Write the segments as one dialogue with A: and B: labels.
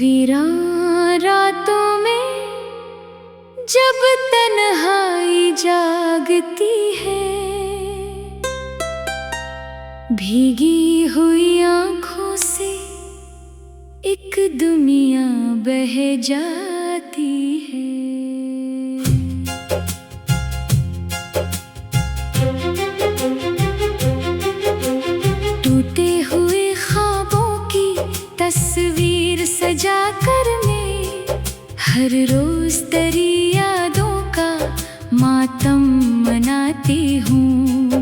A: वीरान रातों में जब तन्हाई जागती है, भीगी हुई आँखों से एक दुनिया बह जाती है। टूटे हुए ख्वाबों की तस्वीर सजा कर मैं हर रोज तेरी यादों का मातम मनाती हूँ।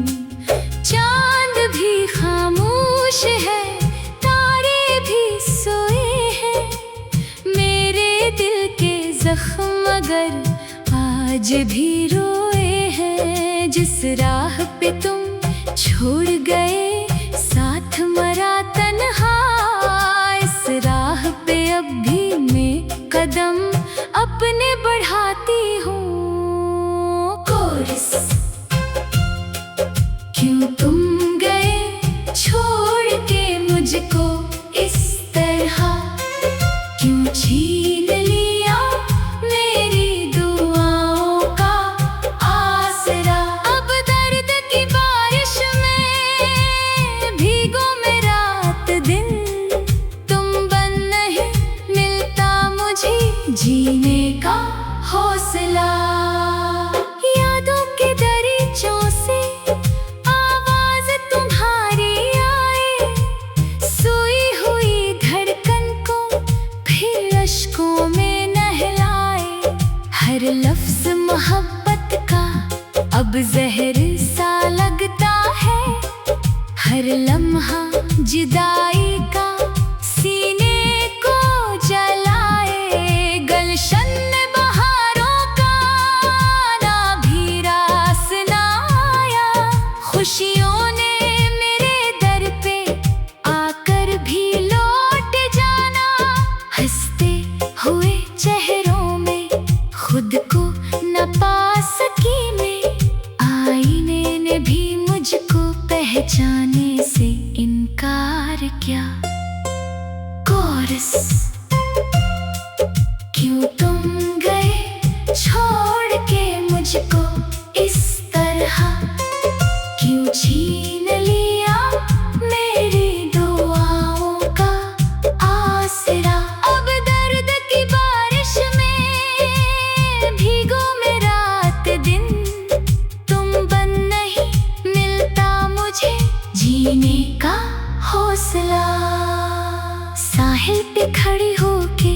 A: चांद भी खामोश है, तारे भी सोए हैं, मेरे दिल के जख्म मगर आज भी रोए हैं। जिस राह पे तुम छोड़ गए साथ मरा तन्हा, इस राह पे अब भी मैं कदम अपने बढ़ाती हूँ। कोरस क्यों तुम गए छोड़ के मुझको इस तरह, क्यों छीन लिया मेरी दुआओं का आसरा। अब दर्द की बारिश में भीगो मैं रात दिन, तुम बन नहीं मिलता मुझे जीने का हौसला। यादों के दरीचों से आवाज तुम्हारी आए, सोई हुई धड़कन को फिर अश्कों में नहलाए। हर लफ्ज मोहब्बत का अब जहर सा लगता है, हर लम्हा जुदाई का सीने को जलाए। गलशन में बहारों का ना भी रास ना आया, खुशियों ने मेरे दर पे आकर भी लौट जाना। हंसते हुए चेहरों में खुद को न पा सकी मैं, आईने ने भी मुझको पहचाने से इनकार किया। कोरस क्यों तुम गए छोड़ के मुझको इस तरह, क्यों छीन लिया मेरी दुआओं का आसरा। अब दर्द की बारिश में भीगो मैं रात दिन, तुम बन नहीं मिलता मुझे जीने का हौसला। साहिल पे खड़ी होके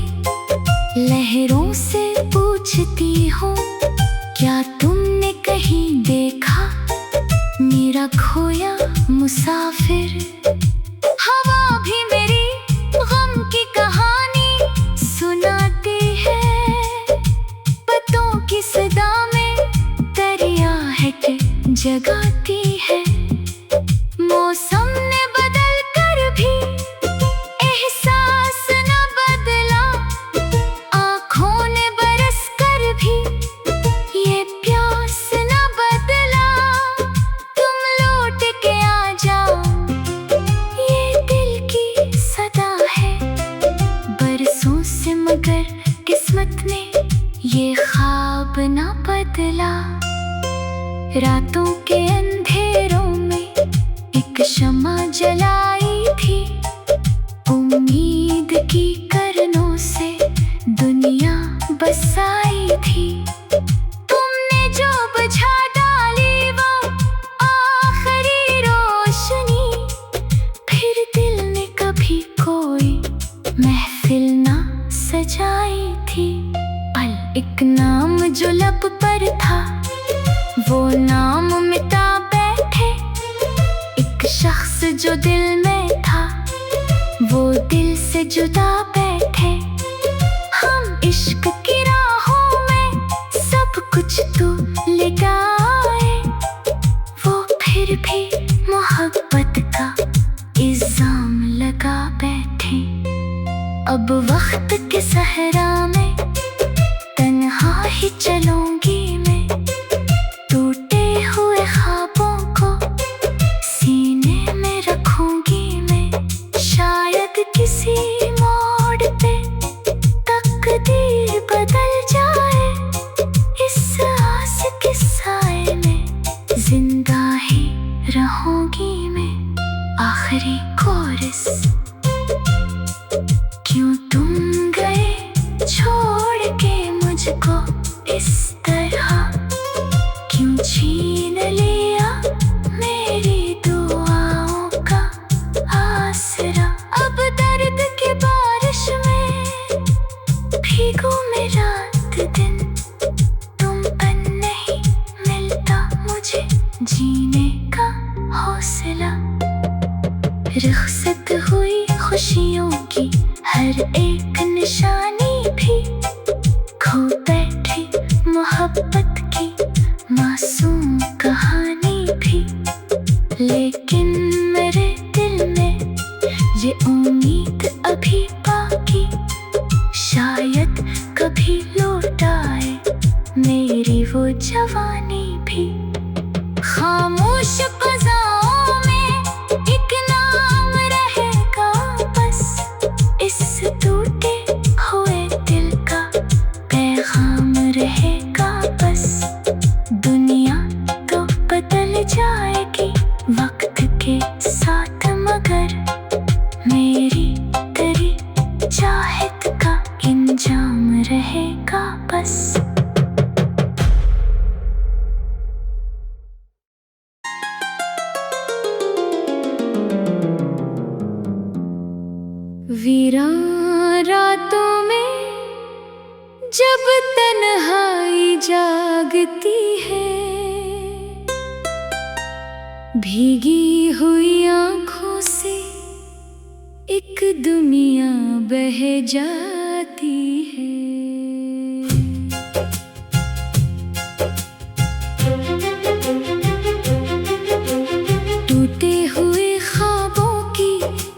A: लहरों से पूछती हूँ, क्या तुमने कहीं देखा मेरा खोया मुसाफिर। हवा भी मेरी गम की कहानी सुनाती है, पत्तों की सदा में दरिया है के जगाती है। मौसम ने बदल कर भी एहसास न बदला, आँखों ने बरस कर भी ये प्यास न बदला। तुम लौट के आ जाओ ये दिल की सदा है, बरसों से मगर किस्मत ने ये ख्वाब न बदला। रातों के अंधेरों में एक शम्मा जलाई थी, उम्मीद की करनों से दुनिया बसाई थी। तुमने जो बुझा डाली वो आखिरी रोशनी, फिर दिल ने कभी कोई महफिल ना सजाई थी। पल एक नाम जो लब पर था वो नाम मिटा बैठे, एक शख्स जो दिल में था वो दिल से जुदा बैठे। हम इश्क की राहों में सब कुछ तो लगाए, वो फिर भी मोहब्बत का इल्जाम लगा बैठे। अब वक्त के सहरा में तन्हा ही चलूंगी मैं, टूटे हुए ख्वाबों को सीने में रखूंगी मैं। शायद किसी मोड़ पे होगी मैं आखिरी कोरस। क्यों तुम गए छोड़ के मुझको इस तरह, क्यों छीन लिया मेरी दुआओं का आसरा। अब दर्द की बारिश में भीगू मैं रात दिन, तुम नहीं मिलता मुझे जीने का हौसला। रुखसत हुई खुशियों की हर एक निशानी भी, खो बैठी मोहब्बत की मासूम कहानी भी। लेकिन मेरे दिल में ये उम्मीद अभी बाकी, शायद कभी लौट आए मेरी वो जवानी भी। खामोश फ़ज़ाओं में एक नाम रहेगा बस, इस टूटे हुए दिल का पैगाम रहेगा बस। दुनिया तो बदल जाएगी वक्त के साथ, मगर मेरी तेरी चाहत का इंजाम रहेगा बस। वीरान रातों में जब तन्हाई जागती है, भीगी हुई आँखों से एक दुनिया बह जाती है। टूटे हुए ख्वाबों की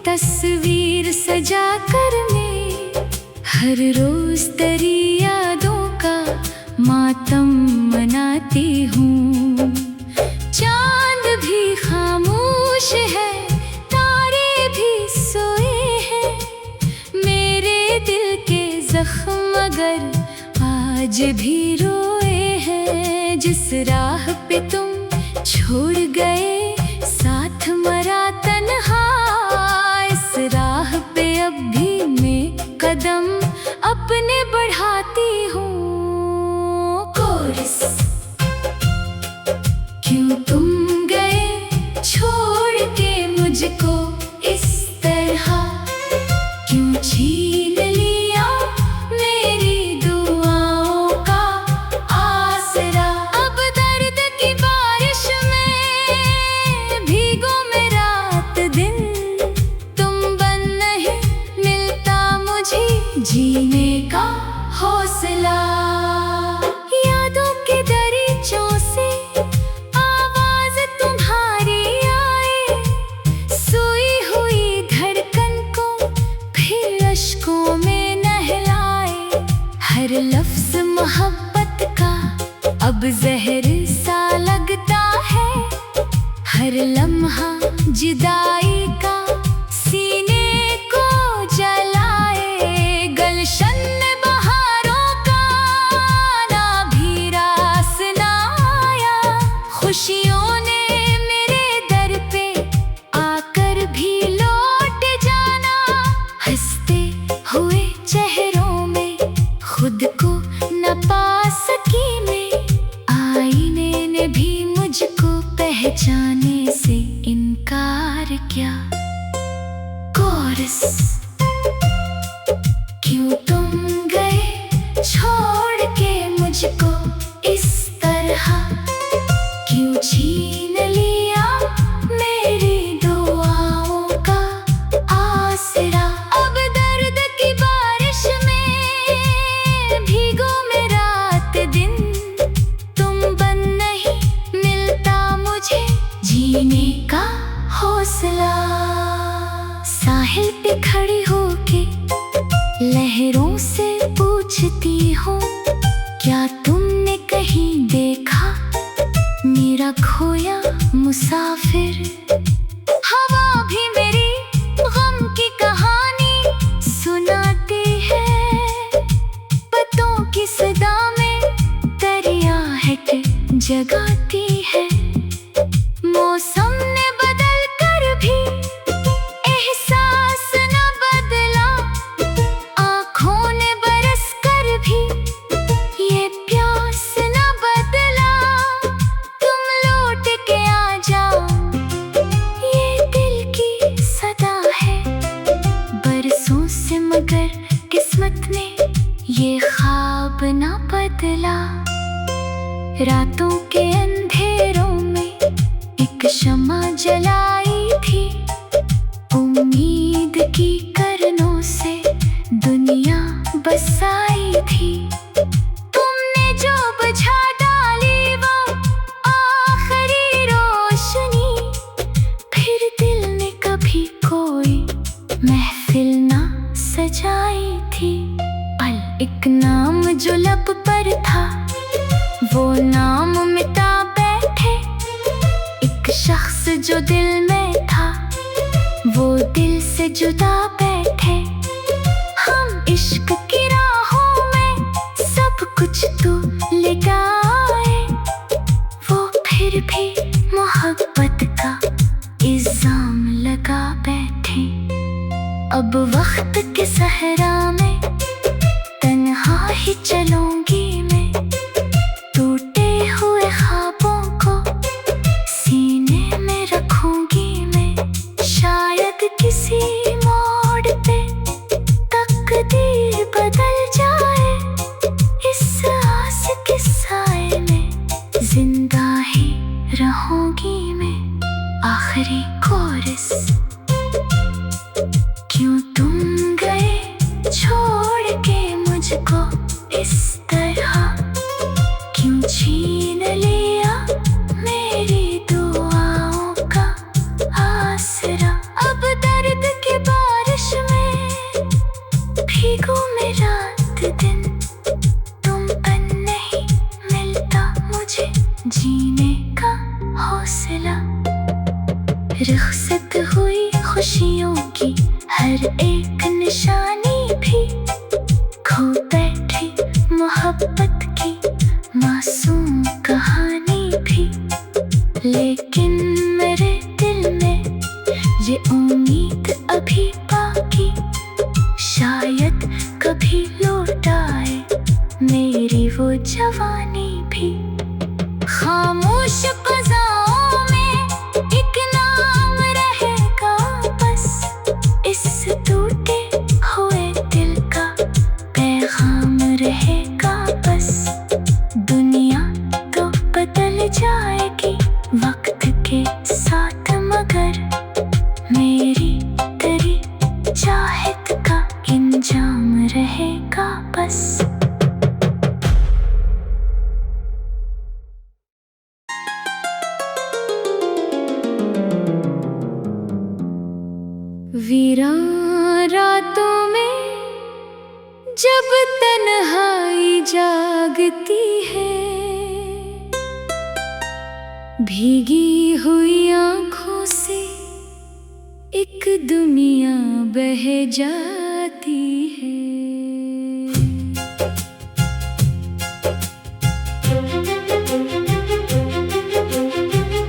A: तस्वीर सजा कर मैं हर रोज तेरी यादों का मातम मनाती हूँ। चांद भी खामोश है, तारे भी सोए हैं, मेरे दिल के जख्म मगर आज भी रोए हैं। जिस राह पे तुम छोड़ गए साथ मरा तन्हा, इस राह पे अब भी मैं कदम अपने बढ़ाती हूँ। कोरस, क्यों तुम गए छोड़ के मुझको इस तरह, क्यों छीन लिया मेरी दुआओं का आसरा। अब दर्द की बारिश में भीगो मैं रात दिन, जीने का हौसला। यादों के दरीचों से आवाज तुम्हारी आए, सोई हुई धड़कन को फिर अश्कों में नहलाए। हर लफ्ज मोहब्बत का अब जहर सा लगता है, हर लम्हा जुदाई का सीने को जलाए। गलशन बहारों का ना भी रास ना आया, खुशियों ने मेरे दर पे आकर भी लौट जाना। हंसते हुए चेहरों में खुद को न पा सकी मैं, आईने ने भी मुझको पहचाने से इनकार किया। कोरस, क्यों तुम गए छोड़ के मुझको इस तरह, क्यों छीन लिया मेरी दुआओं का आसरा। अब दर्द की बारिश में भीगो मैं रात दिन, तुम बन नहीं मिलता मुझे जीने का हौसला। साहिल पे खड़ी होके लहरों से पूछती हूँ, क्या तुमने कहीं देखा मेरा खोया मुसाफिर। हवा भी मेरी गम की कहानी सुनाती है, पत्तों की सदा में दरिया है जगाती है। मौसम ने रातों के अंधेरों में एक शम्मा जलाई थी। उम्मीद की किरणों से दुनिया बसाई थी। तुमने जो बुझा डाली वो आखिरी रोशनी, फिर दिल ने कभी कोई महफिल ना सजाई थी। पल एक नाम जो लब पर था, वो नाम मिटा बैठे। एक शख्स जो दिल में था, वो दिल से जुदा बैठे। हम इश्क की राहों में सब कुछ तो ले गए, वो फिर भी मोहब्बत का इल्जाम लगा बैठे। अब वक्त के सहरा में तन्हा ही चलूंगी मैं, टूटे हुए ख्वाबों को सीने में रखूंगी मैं। शायद किसी मोड़ पे तकदीर बदल जाए, इस आस के साए में जिंदा ही रहूंगी मैं। आखिरी कोरस। क्यों तुम गए छोड़ के मुझको इस तरह, क्यों छीन लिया मेरी दुआओं का आसरा। अब दर्द की बारिश में भीगू मैं रात दिन, तुम पर नहीं मिलता मुझे जीने का हौसला। रुखसत हुई खुशियों की हर एक निशानी भी, खो बैठी मोहब्बत की मासूम कहानी भी। लेकिन मेरे दिल में ये उम्मीद अभी बाकी, शायद कभी लौट आए मेरी वो जवानी भी। खामोश क़ज़ाओं में एक नाम रहेगा बस, इस टूटे हुए दिल का पैगाम रहेगा बस। दुनिया तो बदल जाएगी वक्त के साथ, मगर मेरी तेरी चाहत का इंजाम रहेगा बस। वीरान रातों में जब तन्हाई जागती है, भीगी हुई आँखों से एक दुनिया बह जाती है।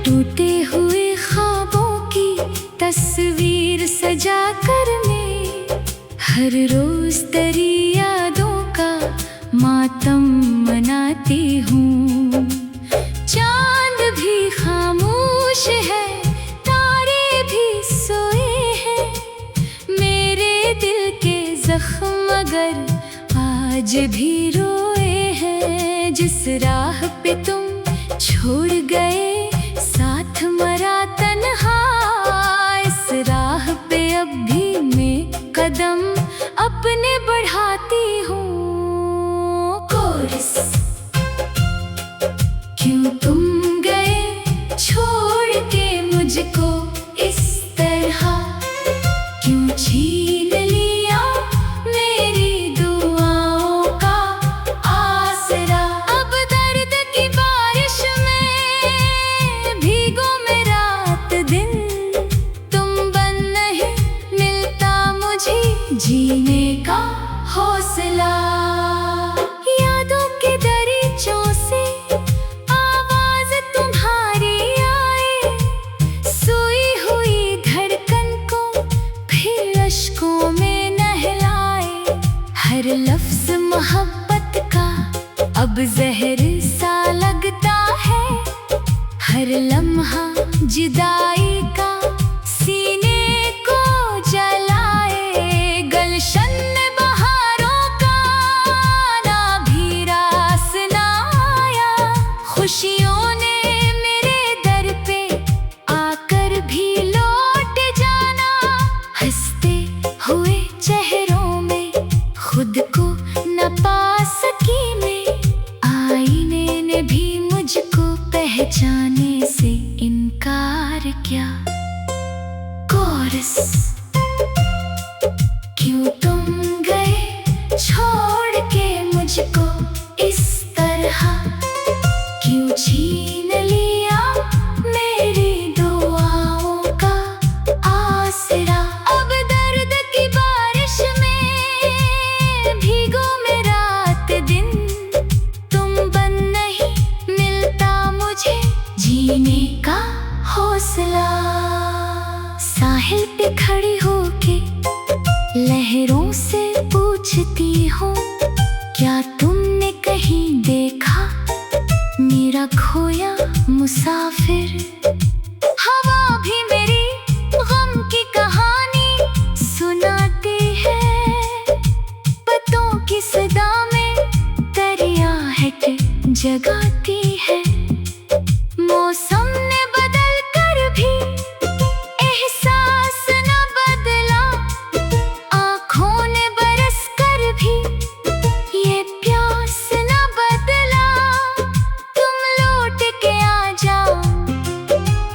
A: टूटे हुए ख्वाबों की तस्वीर सजा कर मैं हर रोज तेरी यादों का मातम मनाती हूँ। चांद भी खामोश है, तारे भी सोए हैं, मेरे दिल के जख्म मगर आज भी रोए हैं। जिस राह पे तुम छोड़ गए साथ मरा तन्हा, इस राह पे अब भी मैं कदम अपने बढ़ाती हूँ। कोरस। क्यों तुम गए छोड़ के मुझको इस तरह, क्यों छीन लिया मेरी दुआओं का आसरा। अब दर्द की बारिश में भीगो मैं रात दिन, तुम बन नहीं मिलता मुझे जीने का हौसला। यादों के दरीचों से आवाज तुम्हारी आए, सोई हुई धड़कन को फिर अश्कों में नहलाए। हर लफ्ज मोहब्बत का अब जहर सा लगता है, हर लम्हा जुदाई का सीने को जलाए। गलशन में बहारों का ना भी रास ना आया, कोरस। क्यों तुम गए छोड़ के मुझको इस तरह, क्यों छीन लिया मेरी दुआओं का आसरा। अब दर्द की बारिश में भीगो मैं रात दिन, तुम बन नहीं मिलता मुझे जीने का हौसला। साहिल पे खड़ी होके लहरों से पूछती हूँ, क्या तुमने कहीं देखा मेरा खोया मुसाफिर। हवा भी मेरी गम की कहानी सुनाती है, पत्तों की सदा में दरियाहट जगाती है। मौसम ने बदल कर भी एहसास न बदला, आँखों ने बरस कर भी ये प्यास न बदला। तुम लौट के आ जाओ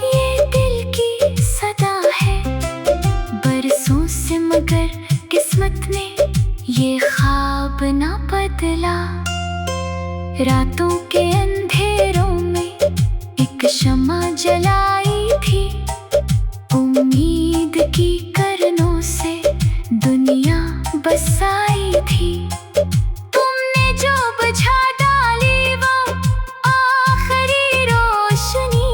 A: ये दिल की सदा है, बरसों से मगर किस्मत ने ये ख्वाब न बदला। रातों के अंधेरों में एक शम्मा जलाई थी, उम्मीद की किरणों से दुनिया बसाई थी। तुमने जो बुझा डाली वो आखिरी रोशनी,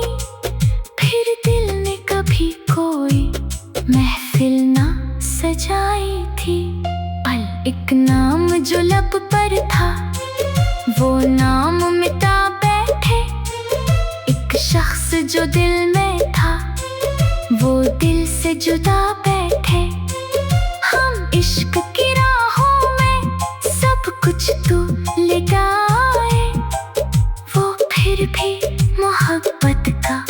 A: फिर दिल ने कभी कोई महफिल ना सजाई थी। पल एक नाम जो लब पर था, वो नाम मिटा बैठे। एक शख्स जो दिल में था, वो दिल से जुदा बैठे। हम इश्क की राहों में सब कुछ तो लगाए, वो फिर भी मोहब्बत का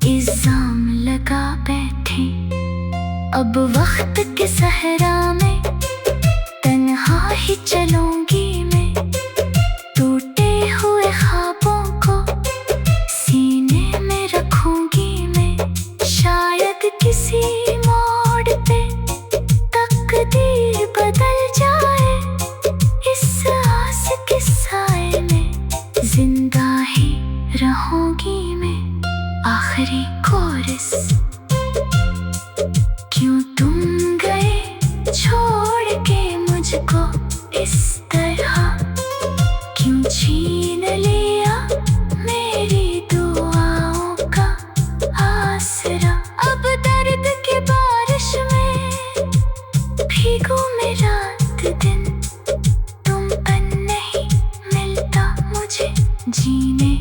A: इल्जाम लगा बैठे। अब वक्त के सहरा में तन्हा ही चलूंगी मैं, टूटे हुए ख्वाबों को सीने में रखूंगी मैं। शायद किसी मोड़ पे तकदीर बदल जाए, इस आस के साए में जिंदा ही रहूंगी मैं। आखिरी कोरस। क्यों तुम गए छोड़ के मुझको इस तरह, क्यों छीन लिया मेरी दुआओं का आसरा। अब दर्द की बारिश में भीगू मैं रात दिन, तुम बन नहीं मिलता मुझे जीने